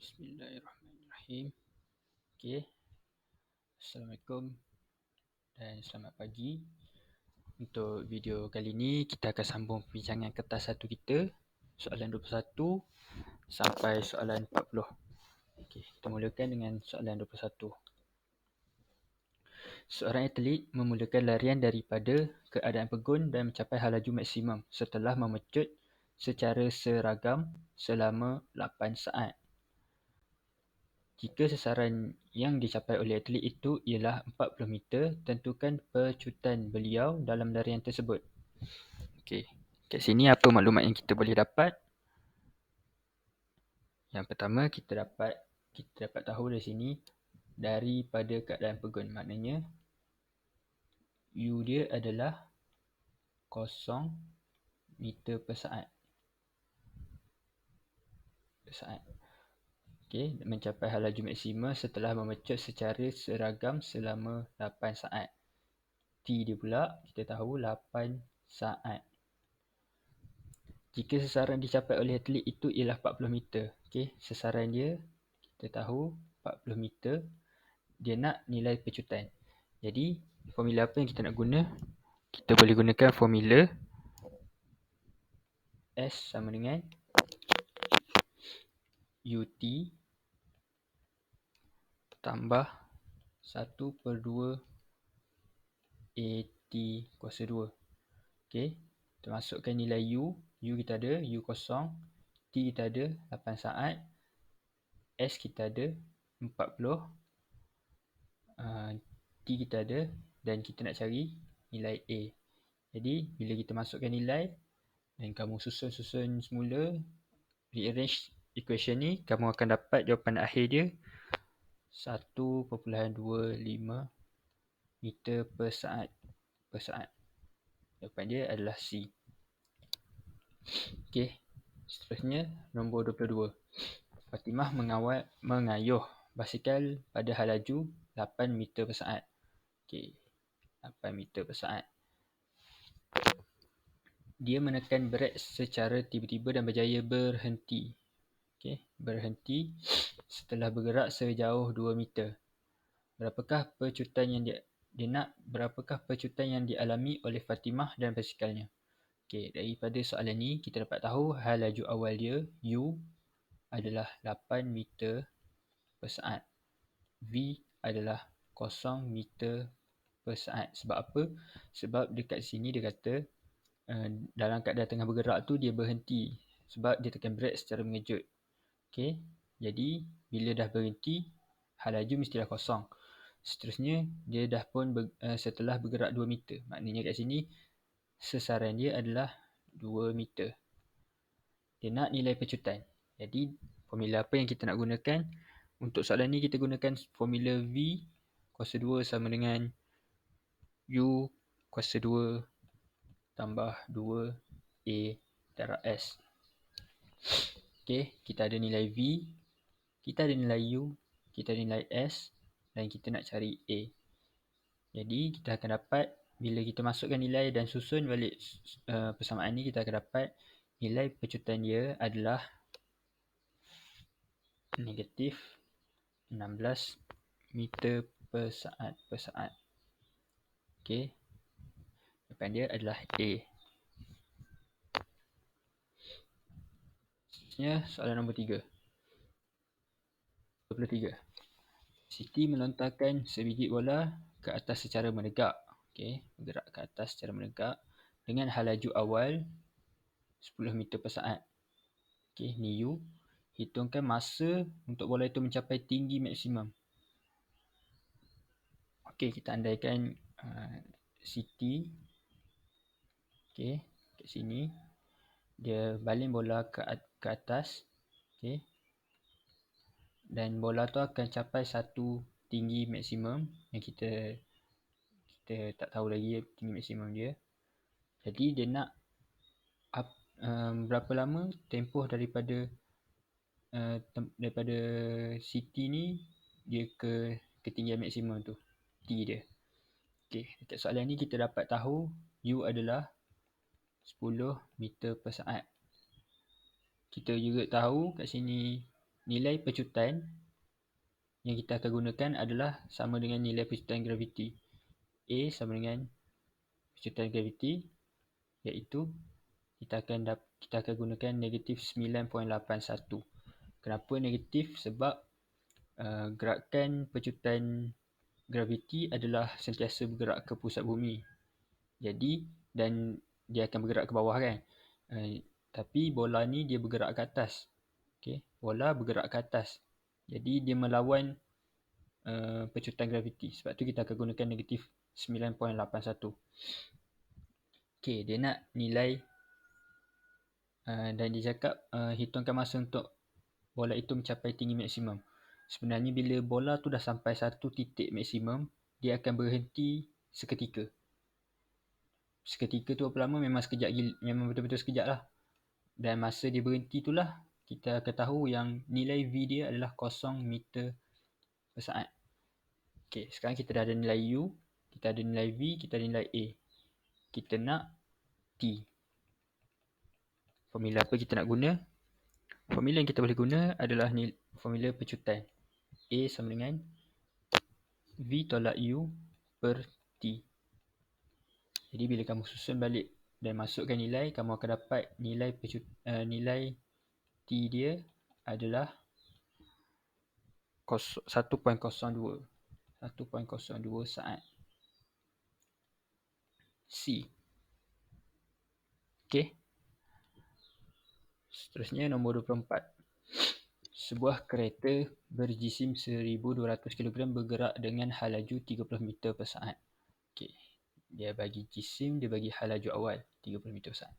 Bismillahirrahmanirrahim. Okey. Assalamualaikum dan selamat pagi. Untuk video kali ini kita akan sambung perbincangan kertas 1 kita, soalan 21 sampai soalan 40. Okey, kita mulakan dengan soalan 21. Seorang atlet memulakan larian daripada keadaan pegun dan mencapai halaju maksimum setelah memecut secara seragam selama 8 saat. Jika sasaran yang dicapai oleh atlet itu ialah 40 meter, tentukan pecutan beliau dalam larian tersebut. Okey, kat sini apa maklumat yang kita boleh dapat? Yang pertama, kita dapat tahu dari sini daripada keadaan pegun. Maknanya U dia adalah 0 meter per saat. Okey, mencapai halaju maksimum setelah memecut secara seragam selama 8 saat. T dia pula kita tahu 8 saat. Jika sasaran dicapai oleh atlet itu ialah 40 meter. Okey, sasaran dia kita tahu 40 meter. Dia nak nilai pecutan. Jadi, formula apa yang kita nak guna? Kita boleh gunakan formula S sama dengan UT tambah 1/2 AT kuasa 2. Okey, kita masukkan nilai U. U kita ada U kosong. T kita ada 8 saat. S kita ada 40. T kita ada dan kita nak cari nilai A. Jadi, bila kita masukkan nilai dan kamu susun semula, rearrange equation ni, kamu akan dapat jawapan akhir dia 1.25 meter per saat. Jawapan dia adalah C. Okey, seterusnya nombor 22. Fatimah mengayuh basikal pada halaju 8 meter per saat. Okey, 8 meter per saat. Dia menekan brek secara tiba-tiba dan berjaya berhenti. Okey, berhenti setelah bergerak sejauh 2 meter. Berapakah pecutan yang dialami oleh Fatimah dan basikalnya? Okey, daripada soalan ni kita dapat tahu halaju awal dia U adalah 8 meter per saat. V adalah 0 meter per saat. Sebab apa? Sebab dekat sini dia kata dalam keadaan tengah bergerak tu dia berhenti sebab dia tekan brek secara mengejut. Okey, jadi bila dah berhenti, halaju mestilah kosong. Seterusnya dia dah pun setelah bergerak 2 meter. Maknanya kat sini sasaran dia adalah 2 meter. Dia nak nilai pecutan. Jadi formula apa yang kita nak gunakan? Untuk soalan ni kita gunakan formula V kuasa 2 sama dengan U kuasa 2 tambah 2A darab S. Okey, kita ada nilai V, kita ada nilai U, kita ada nilai S dan kita nak cari A. Jadi kita akan dapat bila kita masukkan nilai dan susun balik persamaan ni, kita akan dapat nilai pecutan dia adalah negatif 16 meter per saat. Okey, jawapan dia adalah A. Seterusnya soalan nombor 23. Siti melontarkan sebiji bola ke atas secara menegak. Okey, bergerak ke atas secara menegak dengan halaju awal 10 meter per saat. Okey, ni U. Hitungkan masa untuk bola itu mencapai tinggi maksimum. Okey, kita andaikan Siti. Okey, kat sini dia baling bola ke atas. Okey. Dan bola tu akan capai satu tinggi maksimum yang kita tak tahu lagi tinggi maksimum dia. Jadi dia nak berapa lama tempoh daripada Siti ni dia ke ketinggian maksimum tu, T dia. Okey, dekat soalan ni kita dapat tahu U adalah 10 meter per saat. Kita juga tahu kat sini nilai pecutan yang kita akan gunakan adalah sama dengan nilai pecutan graviti. A sama dengan pecutan graviti, iaitu kita akan gunakan negatif 9.81. Kenapa negatif? Sebab gerakan pecutan graviti adalah sentiasa bergerak ke pusat bumi. Jadi, dan dia akan bergerak ke bawah kan. Tapi bola ni dia bergerak ke atas. Okay? Bola bergerak ke atas. Jadi dia melawan pecutan graviti. Sebab tu kita akan gunakan negatif 9.81. Okay, dia nak nilai dan dia cakap hitungkan masa untuk bola itu mencapai tinggi maksimum. Sebenarnya bila bola tu dah sampai satu titik maksimum, dia akan berhenti seketika. Seketika tu berapa lama? Memang sekejap, memang betul-betul sekejap lah. Dan masa dia berhenti tu lah kita akan tahu yang nilai V dia adalah 0 meter per saat. Okay, sekarang kita dah ada nilai U, kita ada nilai V, kita ada nilai A. Kita nak T. Formula apa kita nak guna? Formula yang kita boleh guna adalah formula pecutan. A sama dengan V tolak U per T. Jadi bila kamu susun balik dan masukkan nilai, kamu akan dapat nilai T dia adalah 1.02. 1.02 saat. C. Okey. Seterusnya nombor 24. Sebuah kereta berjisim 1200 kg bergerak dengan halaju 30 meter per saat. Okey. Dia bagi jisim, dia bagi halaju awal 30 meter per saat.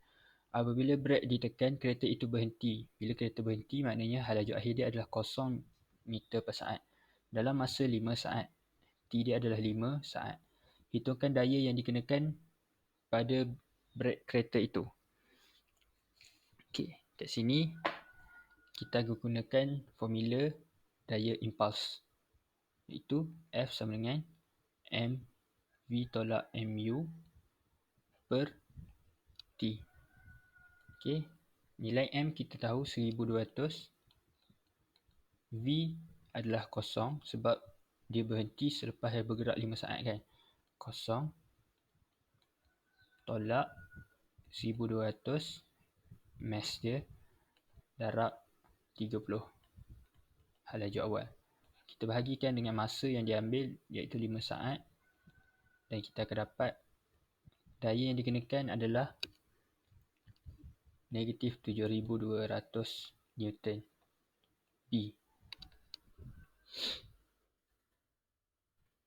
Apabila brek ditekan, kereta itu berhenti. Bila kereta berhenti, maknanya halaju akhir dia adalah 0 meter per saat. Dalam masa 5 saat. T dia adalah 5 saat. Hitungkan daya yang dikenakan pada brek kereta itu. Okey, kat sini kita gunakan formula daya impuls, iaitu F sama dengan mv tolak mu per T. Okey, nilai M kita tahu 1200. V adalah kosong sebab dia berhenti selepas dia bergerak 5 saat kan. Kosong tolak 1200 mass dia darab 30 halaju awal. Kita bahagikan dengan masa yang diambil iaitu 5 saat dan kita akan dapat daya yang dikenakan adalah negatif 7200 Newton B.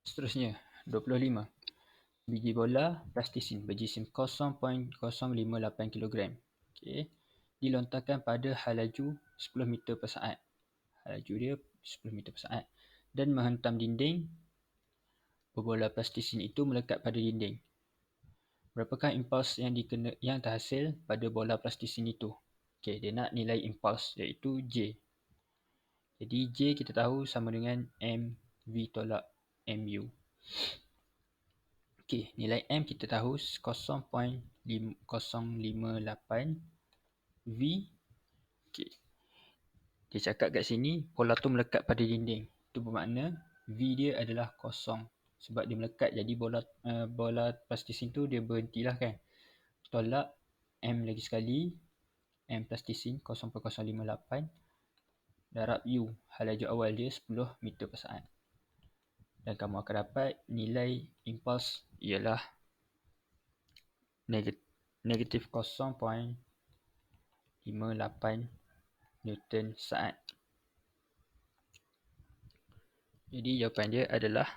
Seterusnya 25. Biji bola plastisin berjisim 0.058 kg. Okay. Dilontarkan pada halaju 10 meter per saat. Halaju dia 10 meter per saat. Dan menghentam dinding. Bola plastisin itu melekat pada dinding. Berapakah impuls yang terhasil pada bola plastisin itu? Okay, dia nak nilai impuls iaitu J. Jadi J kita tahu sama dengan mv tolak mu. Okey, nilai M kita tahu 0.058 V. Okey. Dia cakap kat sini bola tu melekat pada dinding. Itu bermakna V dia adalah kosong sebab dia melekat, jadi bola plastisin tu dia berhentilah kan. Tolak M lagi sekali, M plastisin 0.058 darab U, halaju awal dia 10 meter per saat. Dan kamu akan dapat nilai impuls ialah negatif 0.58 Newton saat. Jadi jawapan dia adalah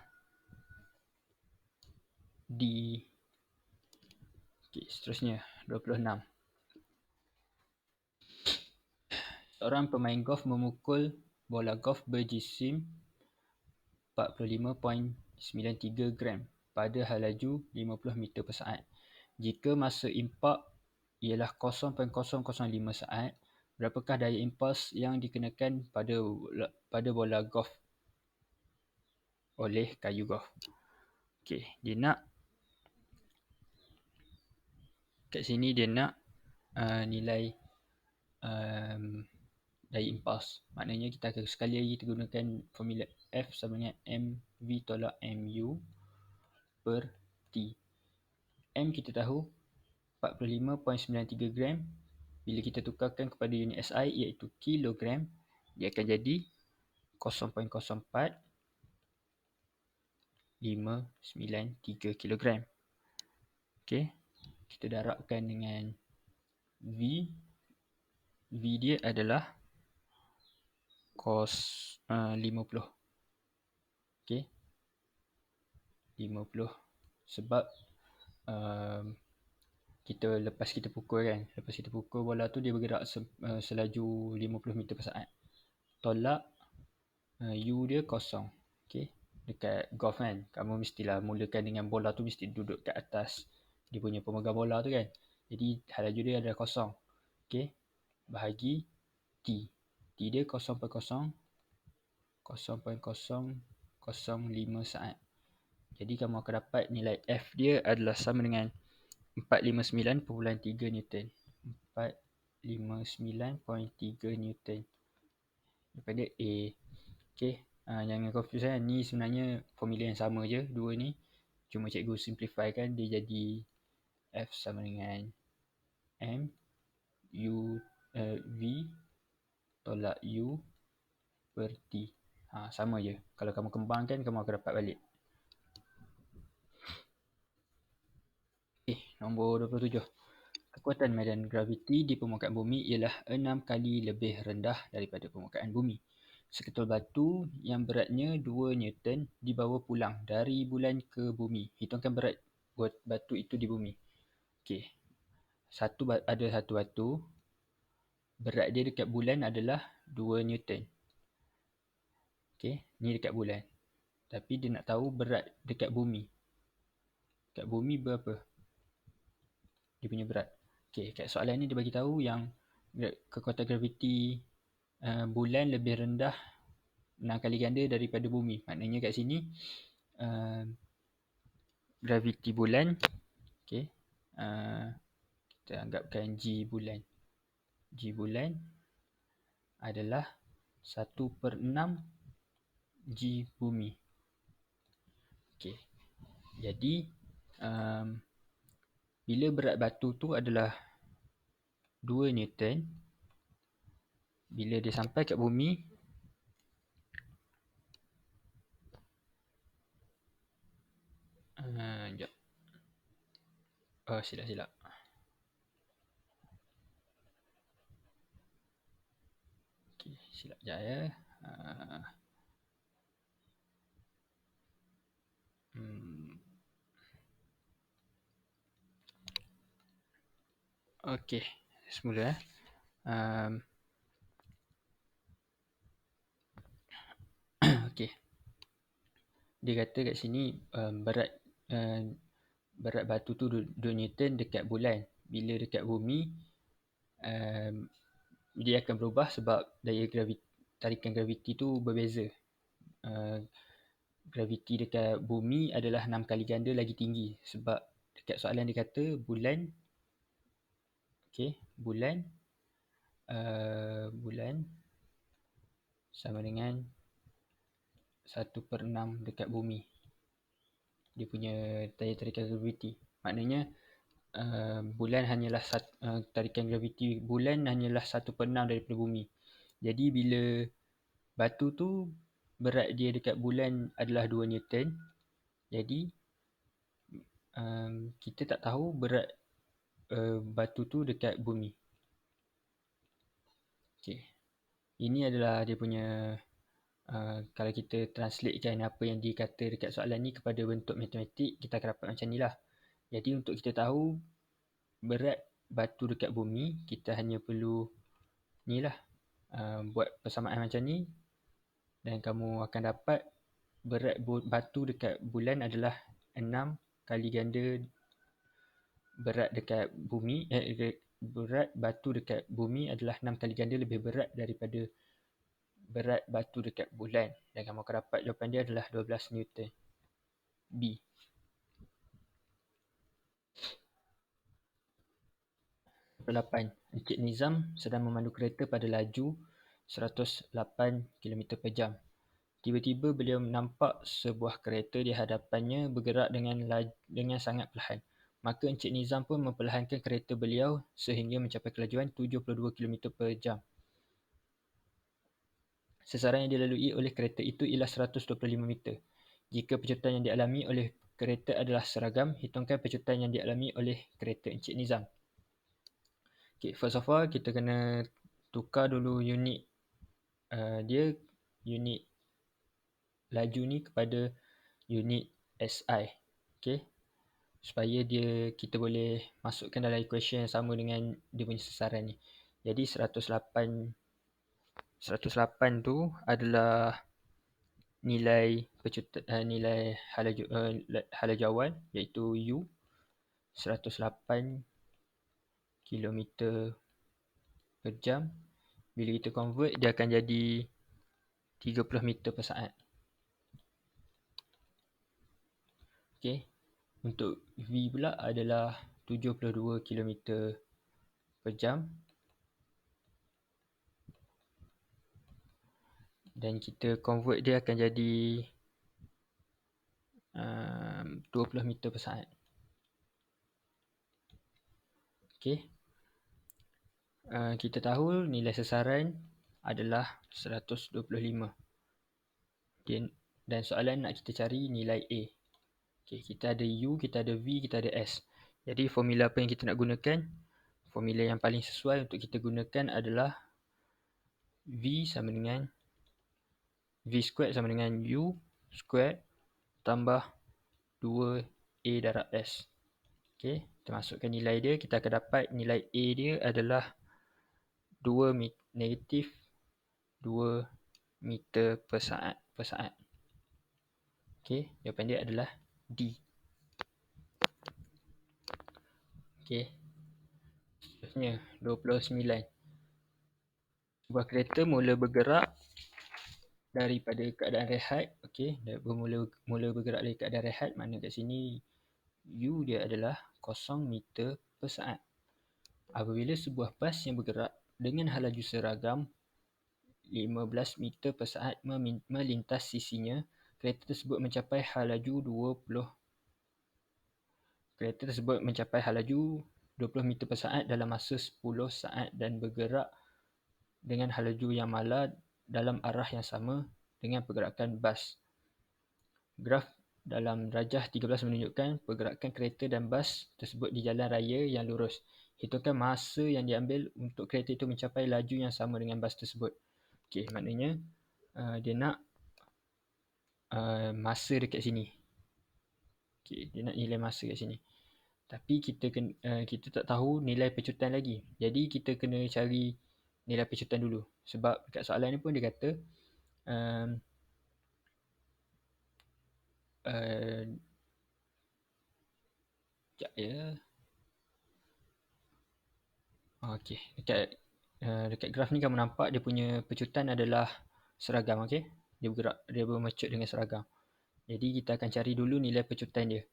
D. Okay, seterusnya 26. Seorang pemain golf memukul bola golf berjisim 45.93 gram pada halaju 50 meter per saat. Jika masa impak ialah 0.005 saat, berapakah daya impuls yang dikenakan pada bola golf oleh kayu golf? Okey, dia nak kat sini dia nak nilai daya impuls. Maknanya kita akan sekali lagi gunakan formula F sama dengan mv tolak mu per T. M kita tahu 45.93 gram. Bila kita tukarkan kepada unit SI iaitu kilogram, dia akan jadi 0.04593 kilogram. Okey, kita darabkan dengan V. V dia adalah cos 50. Okey, 50 sebab lepas kita pukul bola tu dia bergerak selaju 50 meter per saat. Tolak U dia kosong. Okey, dekat golf kan, kamu mestilah mulakan dengan bola tu mesti duduk kat atas dia punya pemegang bola tu kan. Jadi halaju dia adalah kosong. Okey, bahagi T. T dia 0.005 saat. Jadi kamu akan dapat nilai F dia adalah sama dengan 459.3 Newton. 459.3 Newton. Daripada A. Okey, jangan confuse kan. Ni sebenarnya formula yang sama je dua ni. Cuma cikgu simplify kan dia jadi F sama dengan M U V tolak U per T. Sama je. Kalau kamu kembangkan kamu akan dapat balik. Nombor 27. Kekuatan medan graviti di permukaan bumi ialah 6 kali lebih rendah daripada permukaan bumi. Seketul batu yang beratnya 2 Newton dibawa pulang dari bulan ke bumi. Hitungkan berat batu itu di bumi. Okey. Ada satu batu. Berat dia dekat bulan adalah 2 Newton. Okey, ni dekat bulan. Tapi dia nak tahu berat dekat bumi. Dekat bumi berapa? Dia punya berat. Okey, kat soalan ni dia bagi tahu yang kekuatan graviti bulan lebih rendah 6 kali ganda daripada bumi. Maknanya kat sini graviti bulan, okey, kita anggapkan G bulan. G bulan adalah 1/6 G bumi. Okey. Jadi bila berat batu tu adalah 2 Newton, bila dia sampai kat bumi, sekejap. Silap. Okey, silap sekejap ya. Okey, semula. Okey. Dia kata kat sini berat batu tu 2 Newton dekat bulan. Bila dekat bumi, dia akan berubah sebab tarikan graviti tu berbeza. Graviti dekat bumi adalah 6 kali ganda lagi tinggi sebab dekat soalan dia kata bulan, okey, bulan sama dengan 1/6 dekat bumi. Dia punya daya tarikan graviti. Maknanya bulan hanyalah tarikan graviti bulan hanyalah 1/6 daripada bumi. Jadi bila batu tu berat dia dekat bulan adalah 2 Newton. Jadi kita tak tahu berat batu tu dekat bumi. Okey. Ini adalah dia punya kalau kita translatekan apa yang dikata dekat soalan ni kepada bentuk matematik, kita akan dapat macam ni lah. Jadi untuk kita tahu berat batu dekat bumi, kita hanya perlu ni lah, buat persamaan macam ni dan kamu akan dapat berat batu dekat bulan adalah 6 kali ganda berat dekat bumi. Berat batu dekat bumi adalah 6 kali ganda lebih berat daripada berat batu dekat bulan. Dan kamu akan dapat jawapan dia adalah 12 Newton. B. Nomor 8. Encik Nizam sedang memandu kereta pada laju 108 km per jam. Tiba-tiba beliau nampak sebuah kereta di hadapannya bergerak dengan sangat perlahan. Maka Encik Nizam pun memperlahankan kereta beliau sehingga mencapai kelajuan 72 km per jam. Sesaran yang dilalui oleh kereta itu ialah 125 meter. Jika pecutan yang dialami oleh kereta adalah seragam, hitungkan pecutan yang dialami oleh kereta Encik Nizam. Okay, first of all, kita kena tukar dulu unit unit laju ni kepada unit SI. Okay, supaya kita boleh masukkan dalam equation yang sama dengan dia punya sesaran ni. Jadi 108 tu adalah nilai halaju awal iaitu U 108 km per jam. Bila kita convert dia akan jadi 30 meter per saat. Okey. Untuk V pula adalah 72 km per jam. Dan kita convert dia akan jadi 20 meter per saat. Okey. Kita tahu nilai sesaran adalah 125. Dan soalan nak kita cari nilai A. Okay, kita ada U, kita ada V, kita ada S. Jadi formula apa yang kita nak gunakan? Formula yang paling sesuai untuk kita gunakan adalah V sama dengan V squared sama dengan U squared tambah 2A darab S. Okay, kita masukkan nilai dia. Kita akan dapat nilai A dia adalah negatif 2 meter per saat. Okay, jawapan dia adalah D. Okay. Seterusnya, 29. Sebuah kereta mula bergerak daripada keadaan rehat. Okay, mula bergerak dari keadaan rehat. Makna kat sini U dia adalah 0 meter per saat. Apabila sebuah bas yang bergerak dengan halaju seragam 15 meter per saat melintas sisinya, kereta tersebut mencapai halaju 20 meter per saat dalam masa 10 saat dan bergerak dengan halaju yang mala dalam arah yang sama dengan pergerakan bas. Graf dalam rajah 13 menunjukkan pergerakan kereta dan bas tersebut di jalan raya yang lurus. Hitungkan masa yang diambil untuk kereta itu mencapai laju yang sama dengan bas tersebut. Okey, maknanya dia nak masa dekat sini. Okey, dia nak nilai masa kat sini. Tapi kita tak tahu nilai pecutan lagi. Jadi kita kena cari nilai pecutan dulu. Sebab dekat soalan ni pun dia kata sekejap ya. Okey, dekat graf ni kamu nampak dia punya pecutan adalah seragam. Okey, dia bergerak, dia bermecut dengan seragam. Jadi kita akan cari dulu nilai pecutan dia.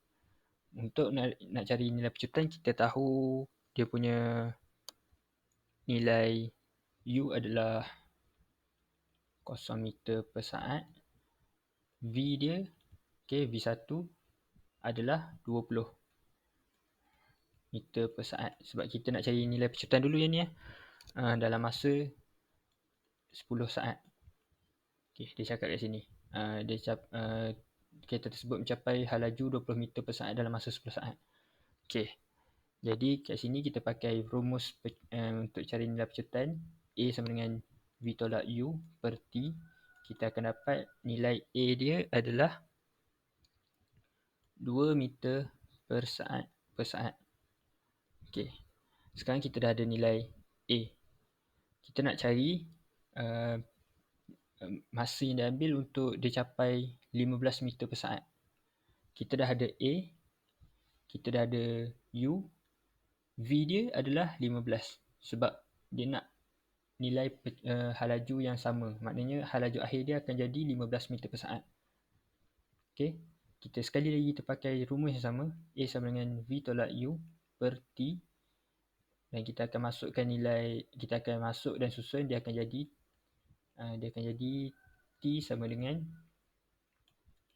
Untuk nak cari nilai pecutan, kita tahu dia punya nilai U adalah 0 meter per saat. V dia, okay, V1 adalah 20 meter per saat. Sebab kita nak cari nilai pecutan dulu yang ni dalam masa 10 saat. Okay, dia cakap kat sini. Kereta tersebut mencapai halaju 20 meter per saat dalam masa 10 saat. Okay. Jadi kat sini kita pakai rumus untuk cari nilai pecutan. A sama dengan V tolak U per T. Kita akan dapat nilai A dia adalah 2 meter per saat. Okay. Sekarang kita dah ada nilai A. Kita nak cari masa yang diambil untuk dia capai 15 meter per saat. Kita dah ada A. Kita dah ada U. V dia adalah 15. Sebab dia nak nilai halaju yang sama. Maknanya halaju akhir dia akan jadi 15 meter per saat. Okay. Kita sekali lagi kita pakai rumus yang sama. A sama dengan V tolak U per T. Dan kita akan masukkan nilai, kita akan masuk dan susun, dia akan jadi Dia akan jadi T sama dengan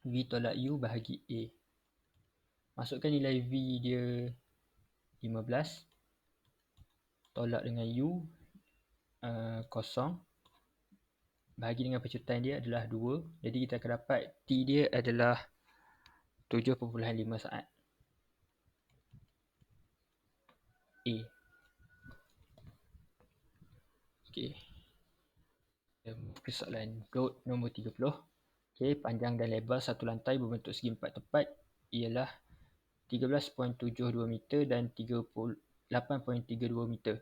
V tolak U bahagi A. Masukkan nilai V dia 15, tolak dengan U kosong, bahagi dengan pecutan dia adalah 2. Jadi kita akan dapat T dia adalah 7.5 saat. A. Okey. Persoalan nombor 30. Okey, panjang dan lebar satu lantai berbentuk segi empat tepat ialah 13.72 meter dan 8.32 meter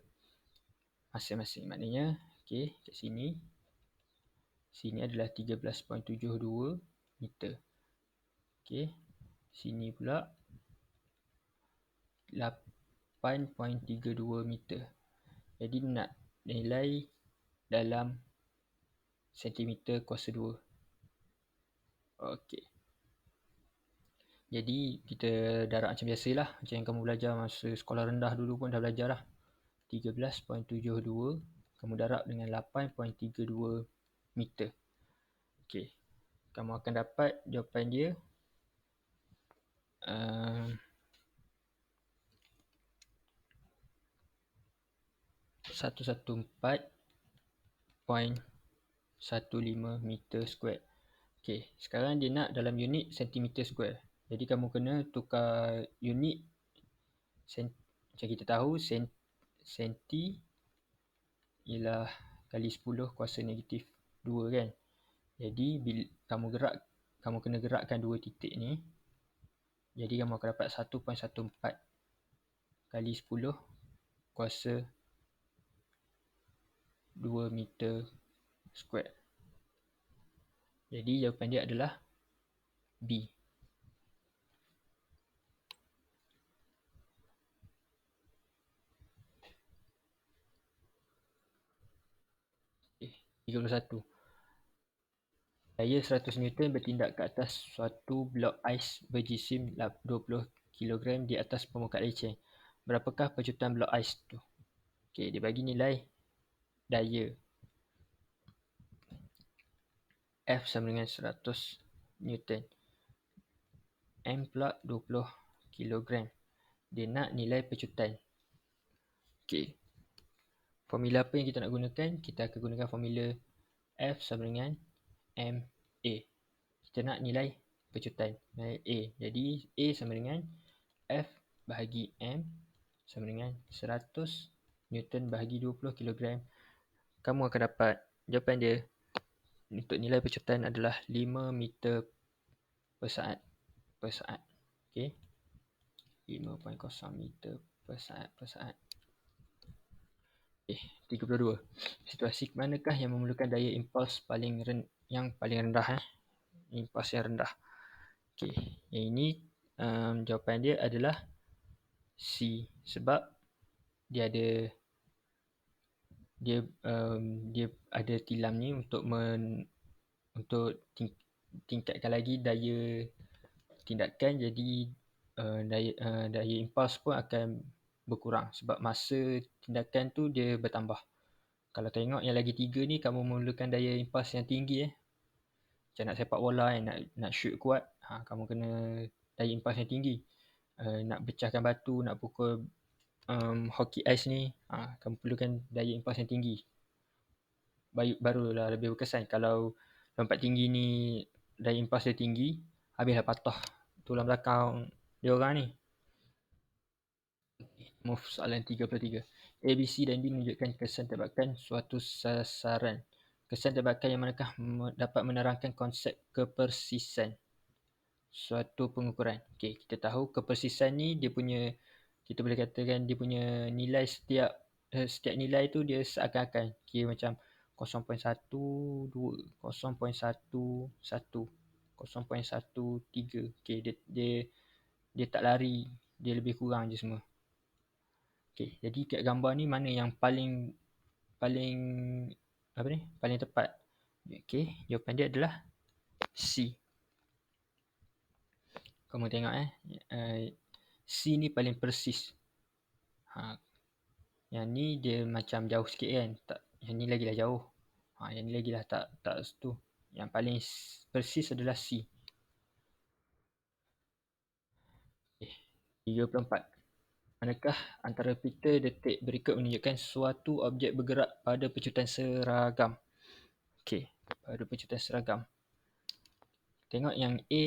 masing-masing. Maknanya, okey, kat sini adalah 13.72 meter. Okey, sini pula 8.32 meter. Jadi nak nilai dalam sentimeter kuasa 2. Okey. Jadi kita darab macam biasalah, macam yang kamu belajar masa sekolah rendah dulu pun dah belajar lah. 13.72 kamu darab dengan 8.32 meter. Okey. Kamu akan dapat jawapan dia 114.15 meter square. Okey, sekarang dia nak dalam unit sentimeter square. Jadi kamu kena tukar unit. Macam kita tahu senti ialah kali 10 kuasa negatif 2 kan. Jadi bila kamu kena gerakkan dua titik ni. Jadi kamu akan dapat 1.14 kali 10 kuasa 2 meter square. Jadi jawapan dia adalah B. 31. Daya 100 Newton bertindak ke atas suatu blok ais berjisim 20 kg di atas permukaan leceh. Berapakah pecutan blok ais tu? Okey, dia bagi nilai daya F sama dengan 100 Newton. M pula 20 kg. Dia nak nilai pecutan. Okey. Formula apa yang kita nak gunakan? Kita akan gunakan formula F sama dengan MA. Kita nak nilai pecutan, nilai A. Jadi A sama dengan F bahagi M sama dengan 100 Newton bahagi 20 kg. Kamu akan dapat jawapan dia untuk nilai pecutan adalah 5 meter per saat. Okey. 5.0 meter per saat. 32. Situasi manakah yang memerlukan daya impuls yang paling rendah? Impuls yang rendah. Okey, yang ini jawapan dia adalah C, sebab dia ada tilam ni untuk tingkatkan lagi daya tindakan. Jadi daya impuls pun akan berkurang sebab masa tindakan tu dia bertambah. Kalau tengok yang lagi 3 ni, kamu memerlukan daya impuls yang tinggi. Macam nak sepak bola nak shoot kuat, kamu kena daya impuls yang tinggi. Nak pecahkan batu, nak pukul hoki ais ni, kamu perlukan daya impuls yang tinggi. Barulah lebih berkesan. Kalau lompat tinggi ni daya impuls dia tinggi, habislah patah tulang belakang dia orang ni. Move soalan 33. A, B, C dan D menunjukkan kesan tembakan suatu sasaran. Kesan tembakan yang manakah dapat menerangkan konsep kepersisan suatu pengukuran? Okey, kita tahu kepersisan ni dia punya, kita boleh katakan dia punya nilai setiap nilai tu dia seakan-akan kira macam 0.12, 0.11, 0.13. Okey, dia tak lari, dia lebih kurang je semua. Okey, jadi kat gambar ni mana yang paling tepat? Okey, jawapan dia adalah C. Kamu tengok C ni paling persis. Yang ni dia macam jauh sikit kan. Yang ni lagilah jauh. Yang ni lagi lah tak tu. Yang paling persis adalah C. 34. Manakah antara pita detik berikut menunjukkan suatu objek bergerak pada pecutan seragam? Okey, pada pecutan seragam. Tengok yang A.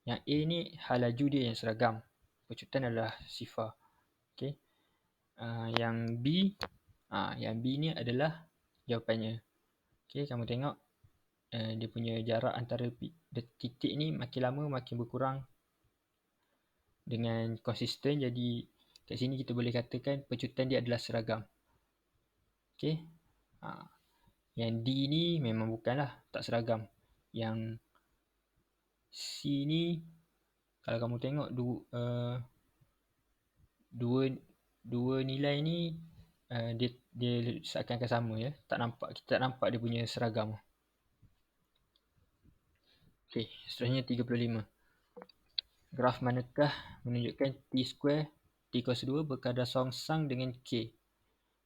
Yang A ni hal laju dia yang seragam. Pecutan adalah sifar. Okey. Yang B. Yang B ni adalah jawapannya. Okey, kamu tengok dia punya jarak antara titik ni makin lama makin berkurang dengan konsisten. Jadi kat sini kita boleh katakan pecutan dia adalah seragam. Okey. Yang D ni memang bukanlah, tak seragam. Yang C ni kalau kamu tengok dua nilai ni dia seakan-akan sama ya. Kita tak nampak dia punya seragam. Okey, seterusnya 35. Graf manakah menunjukkan T2 T=2 berkadar songsang dengan K?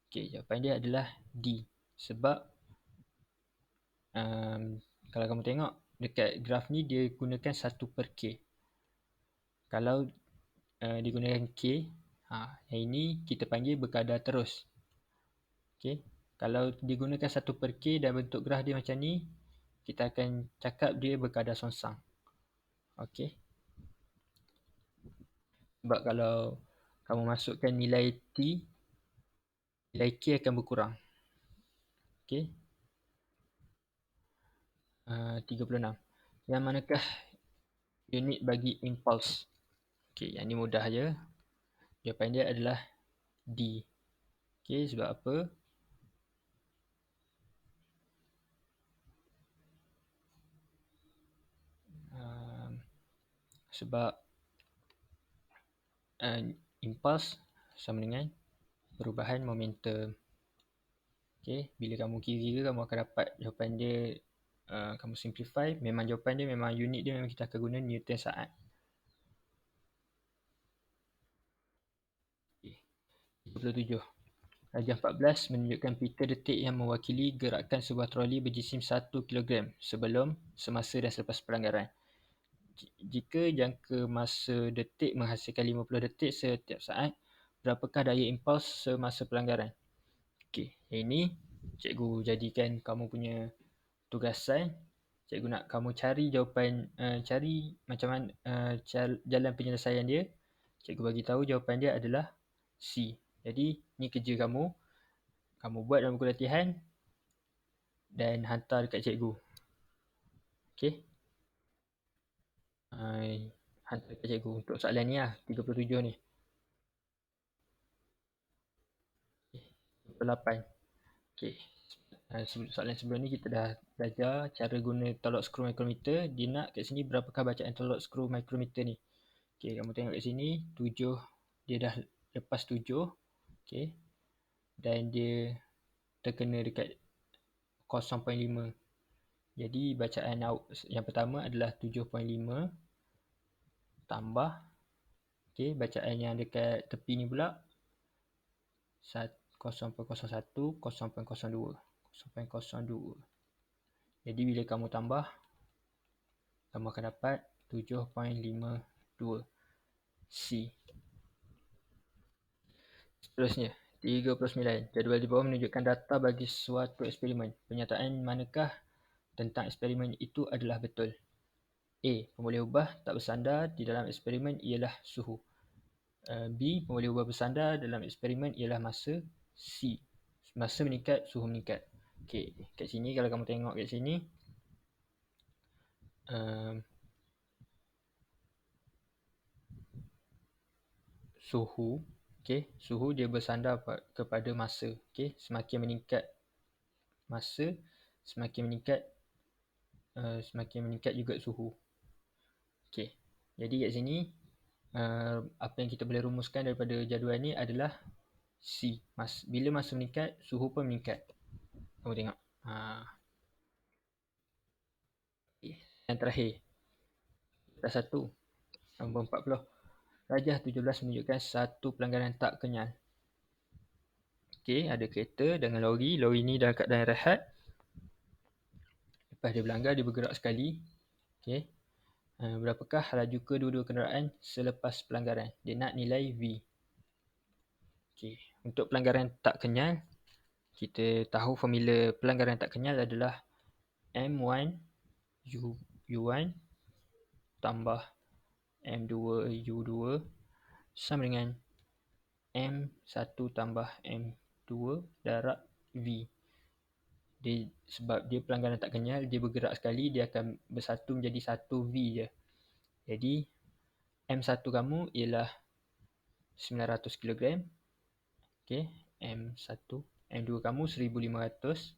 Okey, jawapan dia adalah D. Sebab kalau kamu tengok dekat graf ni dia gunakan 1/K. Kalau digunakan K, yang ini kita panggil berkadar terus. Okey, kalau digunakan 1/K dan bentuk graf dia macam ni, kita akan cakap dia berkadar songsang. Okey. Sebab kalau kamu masukkan nilai T, nilai K akan berkurang. Okey. 36. Yang manakah unit bagi impuls? Okey, yang ni mudah je. Jawapan dia adalah D. Okey, sebab apa? Sebab impuls sama dengan perubahan momentum. Okey, bila kamu kira kamu akan dapat jawapan dia. Kamu simplify, memang jawapan dia memang unit dia memang kita akan guna Newton saat. Okay. 37. Rajah 14 menunjukkan pita detik yang mewakili gerakan sebuah troli berjisim 1 kg sebelum, semasa dan selepas pelanggaran. Jika jangka masa detik menghasilkan 50 detik setiap saat, berapakah daya impuls semasa pelanggaran? Okey, ini cikgu jadikan kamu punya tugasan. Cikgu nak kamu cari jawapan, cari macam mana jalan penyelesaian dia. Cikgu bagi tahu jawapan dia adalah C. Jadi ni kerja kamu. Kamu buat dalam buku latihan dan hantar dekat cikgu. Okey. Hantar dekat cikgu untuk soalan ni lah, 37 ni. 38. Okey. Soalan sebelum ni kita dah belajar cara guna tolok skru micrometer. Dia nak kat sini berapakah bacaan tolok skru micrometer ni. Okey, kamu tengok kat sini 7, dia dah lepas 7. Okey. Dan dia terkena dekat 0.5. Jadi bacaan yang pertama adalah 7.5 tambah, okey, bacaan yang dekat tepi ni pula 0.01, 0.02. Jadi bila kamu tambah, kamu akan dapat 7.52 C. Seterusnya 39. Jadual di bawah menunjukkan data bagi suatu eksperimen. Pernyataan manakah tentang eksperimen itu adalah betul? A. Pemboleh ubah tak bersandar di dalam eksperimen ialah suhu. B. Pemboleh ubah bersandar dalam eksperimen ialah masa. C. Masa meningkat, suhu meningkat. Okey, kat sini kalau kamu tengok kat sini, suhu, okey, suhu dia bersandar kepada masa. Okey, semakin meningkat masa, semakin meningkat juga suhu. Okey, jadi kat sini apa yang kita boleh rumuskan daripada jadual ni adalah C. Bila masa meningkat, suhu pun meningkat. Kamu tengok. Yang terakhir, dah 1, nombor 40. Rajah 17 menunjukkan satu pelanggaran tak kenyal. Okey, ada kereta dengan lori. Lori ni dalam keadaan rehat. Lepas dia berlanggar, dia bergerak sekali. Okay. Berapakah laju kedua-dua kenderaan selepas pelanggaran? Dia nak nilai V. Okay. Untuk pelanggaran tak kenyal, kita tahu formula pelanggaran tak kenyal adalah M1 U1 tambah M2 U2 sama dengan M1 tambah M2 darab V. Sebab dia pelanggaran tak kenyal, dia bergerak sekali, dia akan bersatu menjadi satu V je. Jadi M1 kamu ialah 900 kg. Okay, M1. M2 kamu 1500.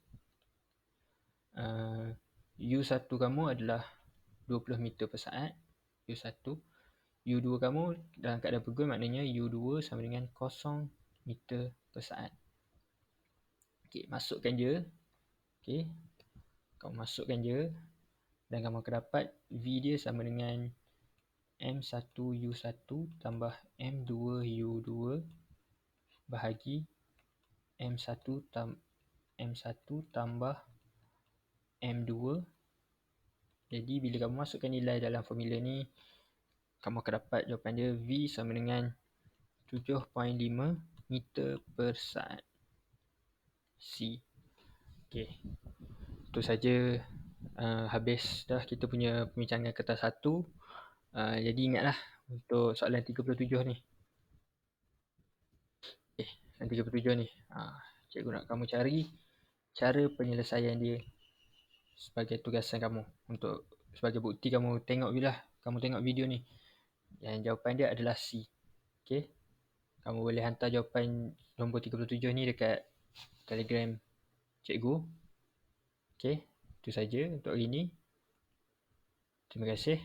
U1 kamu adalah 20 meter per saat. U1. U2 kamu dalam keadaan bergol, maknanya U2 sama dengan 0 meter per saat. Okay, masukkan je. Okay, kamu masukkan je. Dan kamu akan dapat V dia sama dengan M1U1 tambah M2U2 bahagi M1 tambah M2. Jadi bila kamu masukkan nilai dalam formula ni, kamu akan dapat jawapan dia V sama dengan 7.5 meter per saat. C. Okay. Itu saja, habis dah kita punya perbincangan kertas 1. Jadi ingatlah untuk soalan 37 ni. Soalan 37 ni, cikgu nak kamu cari cara penyelesaian dia sebagai tugasan kamu. Untuk sebagai bukti kamu tengok video ni. Dan jawapan dia adalah C. Okay. Kamu boleh hantar jawapan nombor 37 ni dekat Telegram cikgu. Okay. Itu saja untuk hari ni. Terima kasih.